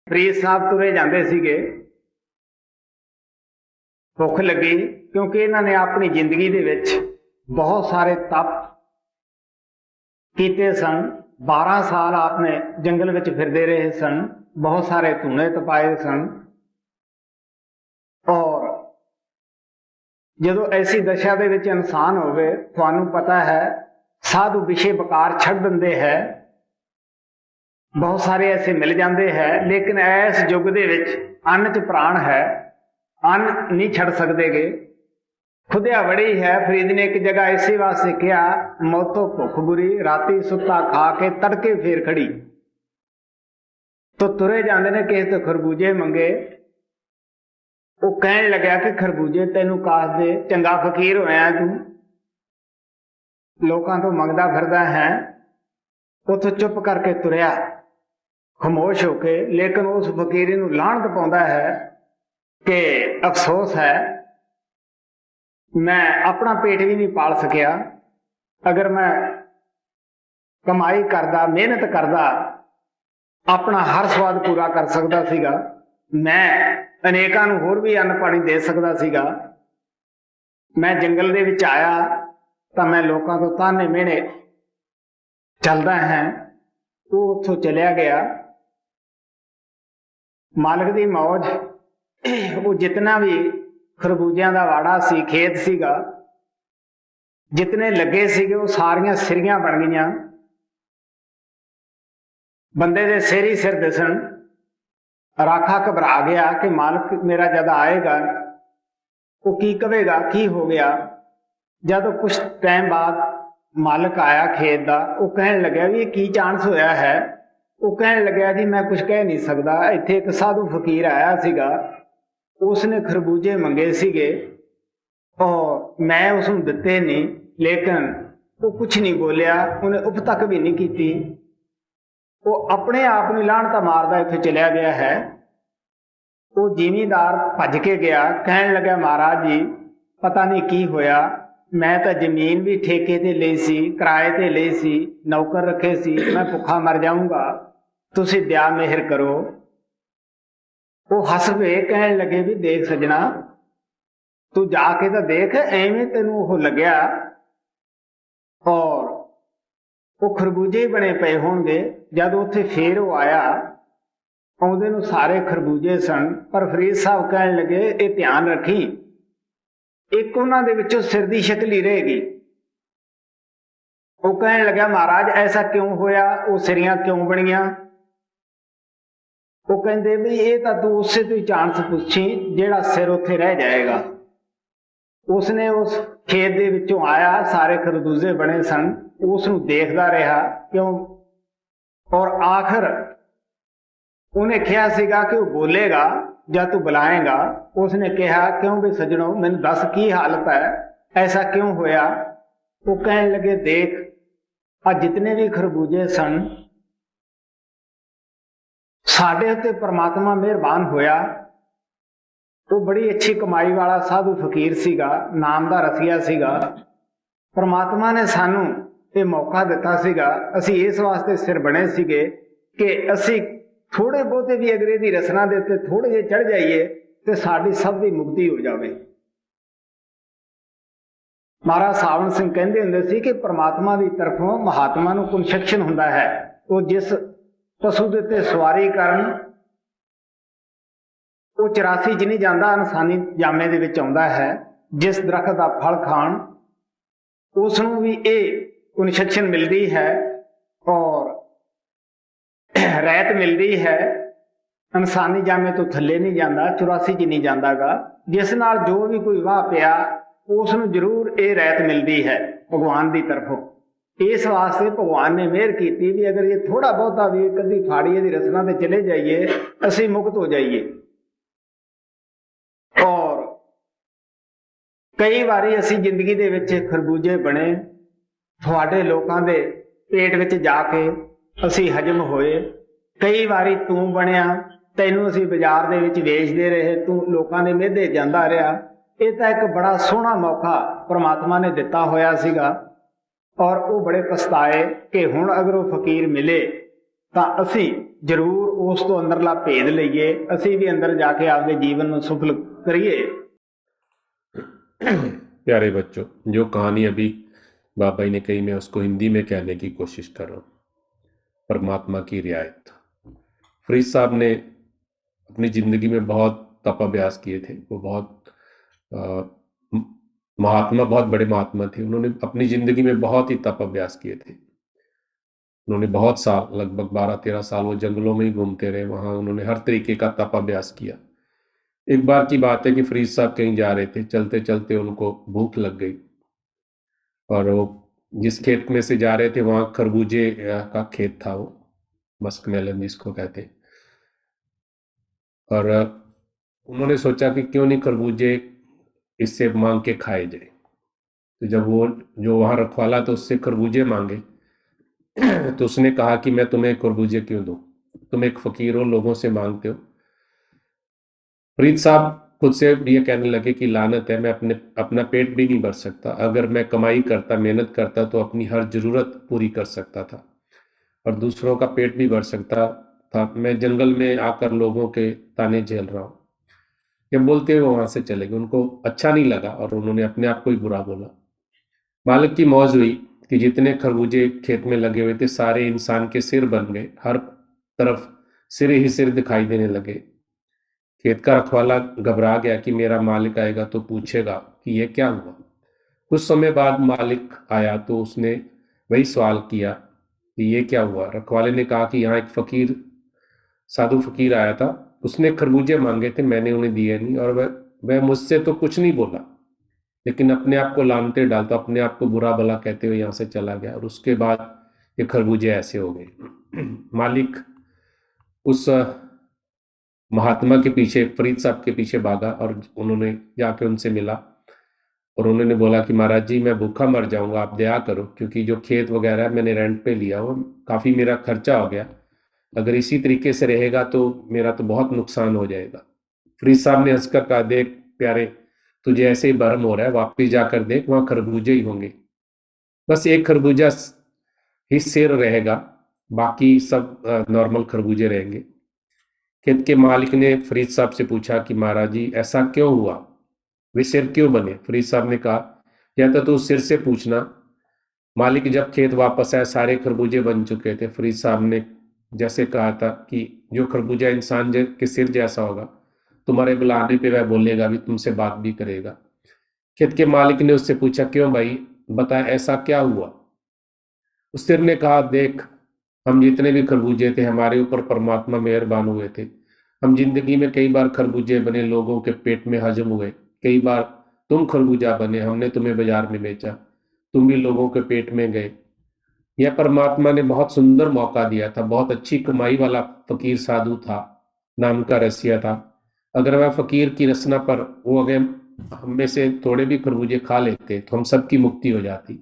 ਫਰੀਦ ਸਾਹਿਬ ਤੁਰੇ ਜਾਂਦੇ ਸੀਗੇ, ਭੁੱਖ ਲੱਗੀ, क्योंकि इन्होंने अपनी जिंदगी दे विच बहुत सारे तप कीते सन। 12 साल आपने जंगल विच फिरदे रहे सन, बहुत सारे धूने तपाए सन। और जदों ऐसी दशा दे विच इंसान होवे, तुहानूं पता है साधु विषय बकार छड़ दिंदे है, बहुत सारे ऐसे मिल जाते हैं। लेकिन इस युग दे विच अन्न च प्राण है, अन्न नहीं छड़ सकते गे। खुदिया बड़ी है। फरीद ने एक जगह इसी वास्ते कहा, मौतो भुख बुरी, राती सुता खा के तड़के फेर खड़ी। तो तुरे जाते ने, किसी तो खरबूजे मंगे, वो कहन लग्या कि खरबूजे तेनू कास दे, चंगा फकीर होया तू, लोकां तो मंगदा फिरदा है। उथों चुप करके तुरया खामोश होके, लेकिन उस फकीरी नूं लाहनत पाउंदा है कि अफसोस है, मैं अपना पेट भी नहीं पाल सकिया। अगर मैं कमाई करदा, मेहनत करदा, अपना हर स्वाद पूरा कर सकदा सीगा, मैं अनेकां नूं होर भी अन्न पानी दे सकदा सीगा। मैं जंगल दे विच आया तां मैं लोकां तों ताने मिहणे चलदा है। वो उत्थों चलिया गया। मालिक दी मौज, वो जितना भी खरबूजियां दा वाड़ा सी, खेत सीगा, जितने लगे सीगे वो सारियां सिरियां बन गईयां। बंदे दे सिर ही सिर दिसन। राखा घबरा गया कि मालिक मेरा जद आएगा वो की कहेगा, की हो गया। जब कुछ टाइम बाद मालिक आया खेत का, वो कहन लग्या भी की चांस होया है। वो कहन लग्या जी मैं कुछ कह नहीं सकता, इत्थे एक साधु फकीर आया सीगा, उसने खरबूजे मंगे सीगे और मैं उसनूं दिते नहीं, लेकिन वो कुछ नहीं बोलिया, उन्हें उप तक भी नहीं की। वो अपने आप में लाहनता मारदा इत्थों चलिया गया है। वो जिमीदार भज के गया, कहन लग्या महाराज जी पता नहीं की होया, मैं तो जमीन भी ठेके ते लई सी, किराए ते लई सी, नौकर रखे सी, मैं भुखा मर जाऊंगा, तुसीं दया मेहर करो। वो हस पे कहन लगे भी देख सजना, तू जाके तो देख, एवें तेनू वो लग्या और वो खरबूजे ही बने पे होणगे। जद उत्थे फेर वो आया, आउंदे नूं सारे खरबूजे सन, पर फरीद साहब कहन लगे ये ध्यान रखी, एक उन्हां दे विचों सिर दी शक्ल ही रहेगी। वो कहन लग्या महाराज ऐसा क्यों होया, वो सिरियां क्यों बनियां। वो कहते भी ये तो तू उसे तो ही चांस पुछी जेड़ा सिर उत्थे रह जाएगा। उसने उस खेत दे विचों आया, सारे खरबूजे बने सन, उसनूं देखदा रहा क्यों, और आखिर उन्हें कहा सीगा कि वो बोलेगा जब तू बुलाएगा। उसने कहा क्यों भी सजनों मैनूं दस की हालत है, ऐसा क्यों होया। वो कहन लगे देख आ जितने भी खरबूजे सन, साडे उत्ते परमात्मा मेहरबान होया। वो बड़ी अच्छी कमाई वाला साधु फकीर सीगा, नाम दा रसिया सीगा। परमात्मा ने सानू ये मौका दिता सीगा, असी इस वास्ते सिर बने सीगे कि असी थोड़े बहुते भी अगर इहदी रसना दे उत्ते थोड़े जे चढ़ जाइए तो साडी सब दी मुक्ति हो जावे। महाराज सावन सिंह कहंदे हुंदे सी कि परमात्मा दी तरफों महात्मा नूं कंसैक्शन हुंदा है। वो जिस पशु दे उत्ते सवारी करन वो 84 च नहीं जाता, इंसानी जामे दे विच आउंदा है। जिस दरख्त का फल खाण उसनूं भी ये कंसैक्शन मिलती है और रैत मिलती है। इंसानी जामे तो थले नहीं जाता, 84 च नहीं जाता गा। जिस नाल जो भी कोई वाह पिया उसनूं जरूर ये रैत मिलती है भगवान की तरफों। इस वास्ते भगवान ने मेहर की भी अगर ये थोड़ा बहुता भी कदी फाड़ी दी रसना ते चले जाइए असी मुक्त हो जाइए। और कई बारी असी जिंदगी दे विच खरबूजे बने, थोड़े लोगों के पेट विच जाके असी हजम होए। कई बारी तू बनिया, तैनू असी बाजार दे विच वेचदे रहे, तू लोगों के मेधे जांदा रहा। ये तो एक बड़ा सोहना मौका परमात्मा ने दिता होया सीगा और वो बड़े पछताए कि हुण अगर वो फकीर मिले तो असी ਜ਼ਰੂਰ ਉਸ ਤੋਂ ਅੰਦਰਲਾ ਭੇਦ ਲਈਏ, ਅਸੀਂ ਵੀ ਅੰਦਰ ਜਾ ਕੇ ਆਪਦੇ ਜੀਵਨ ਨੂੰ ਸਫਲ ਕਰੀਏ। प्यारे बच्चों, जो कहानी अभी बाबा जी ने कही मैं उसको हिंदी में कहने की कोशिश कर रहा हूँ। परमात्मा की रियायत। फरीद साहब ने अपनी जिंदगी में बहुत तप अभ्यास किए थे। वो बहुत महात्मा, बहुत बड़े महात्मा थे। उन्होंने अपनी जिंदगी में बहुत ही तप अभ्यास किए थे। उन्होंने बहुत साल, लगभग 12-13 साल वो जंगलों में ही घूमते रहे। वहां उन्होंने हर तरीके का तप अभ्यास किया। एक बार की बात है कि फरीद साहब कहीं जा रहे थे, चलते चलते उनको भूख लग गई और वो जिस खेत में से जा रहे थे वहां खरबूजे का खेत था, वो मस्क मेलन जिसको कहते हैं। और उन्होंने सोचा कि क्यों नहीं खरबूजे इससे मांग के खाए जाए। तो जब वो जो वहां रखवाला तो उससे खरबूजे मांगे तो उसने कहा कि मैं तुम्हें खरबूजे क्यों दूं, तुम एक फकीर हो, लोगों से मांगते हो। फरीद साहब खुद से ये कहने लगे कि लानत है, मैं अपना पेट भी नहीं भर सकता। अगर मैं कमाई करता, मेहनत करता तो अपनी हर जरूरत पूरी कर सकता था और दूसरों का पेट भी भर सकता था। मैं जंगल में आकर लोगों के ताने झेल रहा हूँ। ये बोलते हुए वहां से चले गए। उनको अच्छा नहीं लगा और उन्होंने अपने आप को ही बुरा बोला। मालिक की मौज हुई कि जितने खरबूजे खेत में लगे हुए थे सारे इंसान के सिर बन गए। हर तरफ सिर ही सिर दिखाई देने लगे। खेत का रखवाला घबरा गया कि मेरा मालिक आएगा तो पूछेगा कि यह क्या हुआ। कुछ समय बाद मालिक आया तो उसने वही सवाल किया कि ये क्या हुआ। रखवाले ने कहा कि यहाँ एक फकीर, साधु फकीर आया था, उसने खरबूजे मांगे थे, मैंने उन्हें दिए नहीं और वह मुझसे तो कुछ नहीं बोला, लेकिन अपने आप को लानते डालता, अपने आप को बुरा भला कहते हुए यहाँ से चला गया और उसके बाद ये खरबूजे ऐसे हो गए। मालिक उस महात्मा के पीछे, फरीद साहब के पीछे भागा और उन्होंने जाके उनसे मिला और उन्होंने बोला कि महाराज जी मैं भूखा मर जाऊंगा, आप दया करो, क्योंकि जो खेत वगैरह मैंने रेंट पे लिया वो काफी मेरा खर्चा हो गया, अगर इसी तरीके से रहेगा तो मेरा तो बहुत नुकसान हो जाएगा। फरीद साहब ने हंसकर कहा, देख प्यारे, तुझे ऐसे ही भरम हो रहा है, वापिस जाकर देख वहां खरबूजे ही होंगे, बस एक खरबूजा ही सिर रहेगा, बाकी सब नॉर्मल खरबूजे रहेंगे। खेत के मालिक ने फरीद साहब से पूछा कि महाराज जी ऐसा क्यों हुआ, वे सिर क्यों बने। फरीद साहब ने कहा, या तो सिर से पूछना। मालिक जब खेत वापस आया सारे खरबूजे बन चुके थे। फरीद साहब ने जैसे कहा था कि जो खरबूजा इंसान के सिर जैसा होगा, तुम्हारे बुलाने पे वह बोलेगा भी, तुमसे बात भी करेगा। खेत के मालिक ने उससे पूछा, क्यों भाई, बता ऐसा क्या हुआ। उस सिर ने कहा, देख हम जितने भी खरबूजे थे हमारे ऊपर परमात्मा मेहरबान हुए थे। हम जिंदगी में कई बार खरबूजे बने, लोगों के पेट में हजम हुए। कई बार तुम खरबूजा बने, हमने तुम्हें बाजार में बेचा, तुम भी लोगों के पेट में गए। यह परमात्मा ने बहुत सुंदर मौका दिया था। बहुत अच्छी कमाई वाला फकीर साधु था, नाम का रसिया था। अगर वह फकीर की रसना पर वो अगर हम में से थोड़े भी खरबूजे खा लेते तो हम सबकी मुक्ति हो जाती,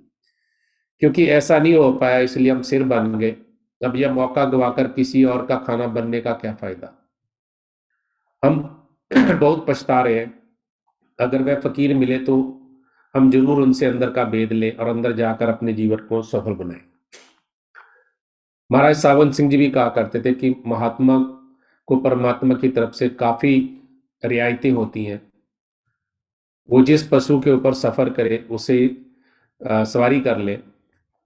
क्योंकि ऐसा नहीं हो पाया इसलिए हम सिर बन गए। अब यह मौका गवाकर किसी और का खाना बनने का क्या फायदा। हम बहुत पछता रहे हैं। अगर वह फकीर मिले तो हम जरूर उनसे अंदर का भेद लें और अंदर जाकर अपने जीवन को सफल बनाएं। महाराज सावंत सिंह जी भी कहा करते थे कि महात्मा को परमात्मा की तरफ से काफी रियायतें होती हैं। वो जिस पशु के ऊपर सफर करे उसे सवारी कर ले,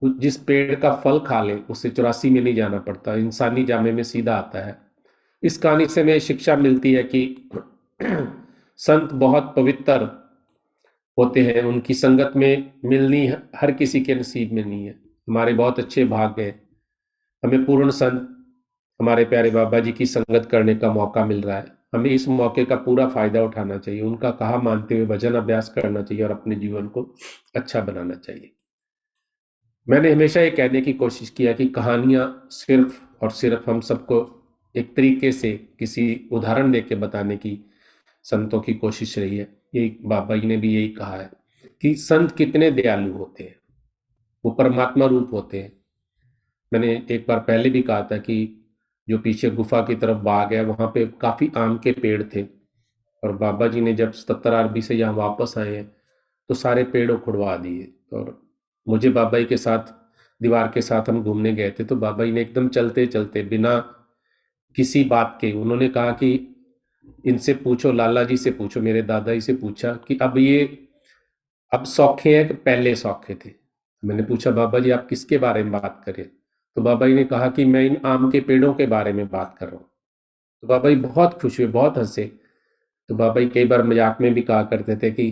जिस पेड़ का फल खा ले उसे 84 में नहीं जाना पड़ता, इंसानी जामे में सीधा आता है। इस कहानी से हमें शिक्षा मिलती है कि संत बहुत पवित्र होते हैं, उनकी संगत में मिलनी हर किसी के नसीब में नहीं है। हमारे बहुत अच्छे भाग्य हैं, हमें पूर्ण संत हमारे प्यारे बाबा जी की संगत करने का मौका मिल रहा है। हमें इस मौके का पूरा फायदा उठाना चाहिए, उनका कहा मानते हुए भजन अभ्यास करना चाहिए और अपने जीवन को अच्छा बनाना चाहिए। मैंने हमेशा ये कहने की कोशिश किया कि कहानियां सिर्फ और सिर्फ हम सबको एक तरीके से किसी उदाहरण देके बताने की संतों की कोशिश रही है। यही बाबा जी ने भी यही कहा है कि संत कितने दयालु होते हैं, वो परमात्मा रूप होते हैं। मैंने एक बार पहले भी कहा था कि जो पीछे गुफा की तरफ बाग है वहां पे काफी आम के पेड़ थे और बाबा जी ने जब 70 आरबी से यहाँ वापस आए हैं तो सारे पेड़ उखड़वा दिए। और मुझे बाबा जी के साथ दीवार के साथ हम घूमने गए थे तो बाबा जी ने एकदम चलते चलते बिना किसी बात के, उन्होंने कहा कि इनसे पूछो, लाला जी से पूछो, मेरे दादाजी से पूछा कि अब सौखे हैं कि पहले सौखे थे। मैंने पूछा बाबा जी आप किसके बारे में बात करें? तो बाबा जी ने कहा कि मैं इन आम के पेड़ों के बारे में बात कर रहा हूँ। तो बाबा जी बहुत खुश हुए, बहुत हंसे। तो बाबा जी कई बार मजाक में भी कहा करते थे कि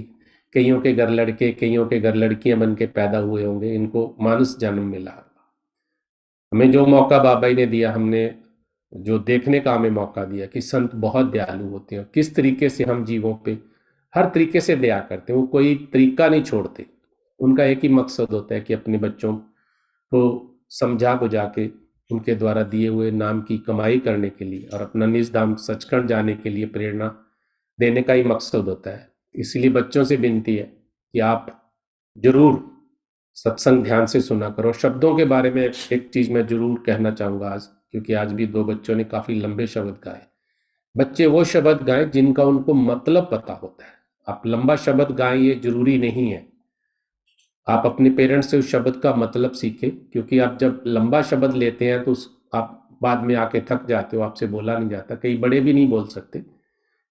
कईयों के घर लड़के, कईयों के घर लड़कियां बन के पैदा हुए होंगे, इनको मानुष जन्म मिला। हमें जो मौका बाबा जी ने दिया, हमने जो देखने का हमें मौका दिया कि संत बहुत दयालु होते हैं, किस तरीके से हम जीवों पे हर तरीके से दया करते हैं, वो कोई तरीका नहीं छोड़ते। उनका एक ही मकसद होता है कि अपने बच्चों को समझा बुझा के उनके द्वारा दिए हुए नाम की कमाई करने के लिए और अपना निज धाम सचखंड जाने के लिए प्रेरणा देने का ही मकसद होता है। इसलिए बच्चों से विनती है कि आप जरूर सत्संग ध्यान से सुना करो। शब्दों के बारे में एक चीज मैं जरूर कहना चाहूंगा आज, क्योंकि आज भी दो बच्चों ने काफी लंबे शब्द गाए। बच्चे वो शब्द गाएं जिनका उनको मतलब पता होता है। आप लंबा शब्द गाएं ये जरूरी नहीं है। आप अपने पेरेंट्स से उस शब्द का मतलब सीखें, क्योंकि आप जब लंबा शब्द लेते हैं तो आप बाद में आके थक जाते हो, आपसे बोला नहीं जाता, कई बड़े भी नहीं बोल सकते।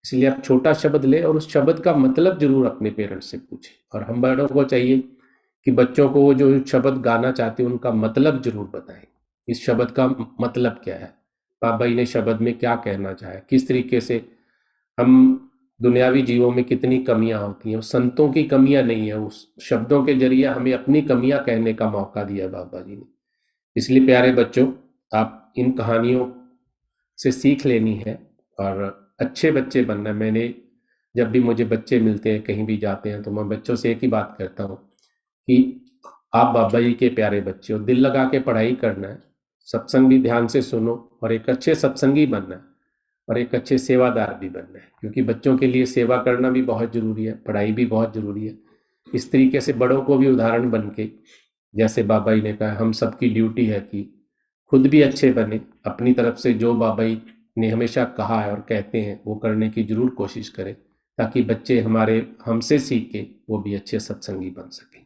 इसलिए आप छोटा शब्द ले और उस शब्द का मतलब जरूर अपने पेरेंट्स से पूछें। और हम बड़ों को चाहिए कि बच्चों को वो जो शब्द गाना चाहते हैं उनका मतलब जरूर बताएं। इस शब्द का मतलब क्या है, बाबा जी ने शब्द में क्या कहना चाहा, किस तरीके से हम दुनियावी जीवों में कितनी कमियां होती हैं, संतों की कमियां नहीं है, उस शब्दों के जरिए हमें अपनी कमियां कहने का मौका दिया बाबा जी ने। इसलिए प्यारे बच्चों, आप इन कहानियों से सीख लेनी है और अच्छे बच्चे बनना है। मैंने जब भी मुझे बच्चे मिलते हैं, कहीं भी जाते हैं, तो मैं बच्चों से एक ही बात करता हूँ कि आप बाबा जी के प्यारे बच्चे हो, दिल लगा के पढ़ाई करना है, सत्संग भी ध्यान से सुनो और एक अच्छे सत्संगी बनना है और एक अच्छे सेवादार भी बनना है, क्योंकि बच्चों के लिए सेवा करना भी बहुत जरूरी है, पढ़ाई भी बहुत जरूरी है। इस तरीके से बड़ों को भी उदाहरण बन के, जैसे बाबा जी ने कहा, हम सबकी ड्यूटी है कि खुद भी अच्छे बने, अपनी तरफ से जो बाबा जी ने हमेशा कहा है और कहते हैं वो करने की जरूर कोशिश करें, ताकि बच्चे हमारे हमसे सीख के वो भी अच्छे सत्संगी बन सकें।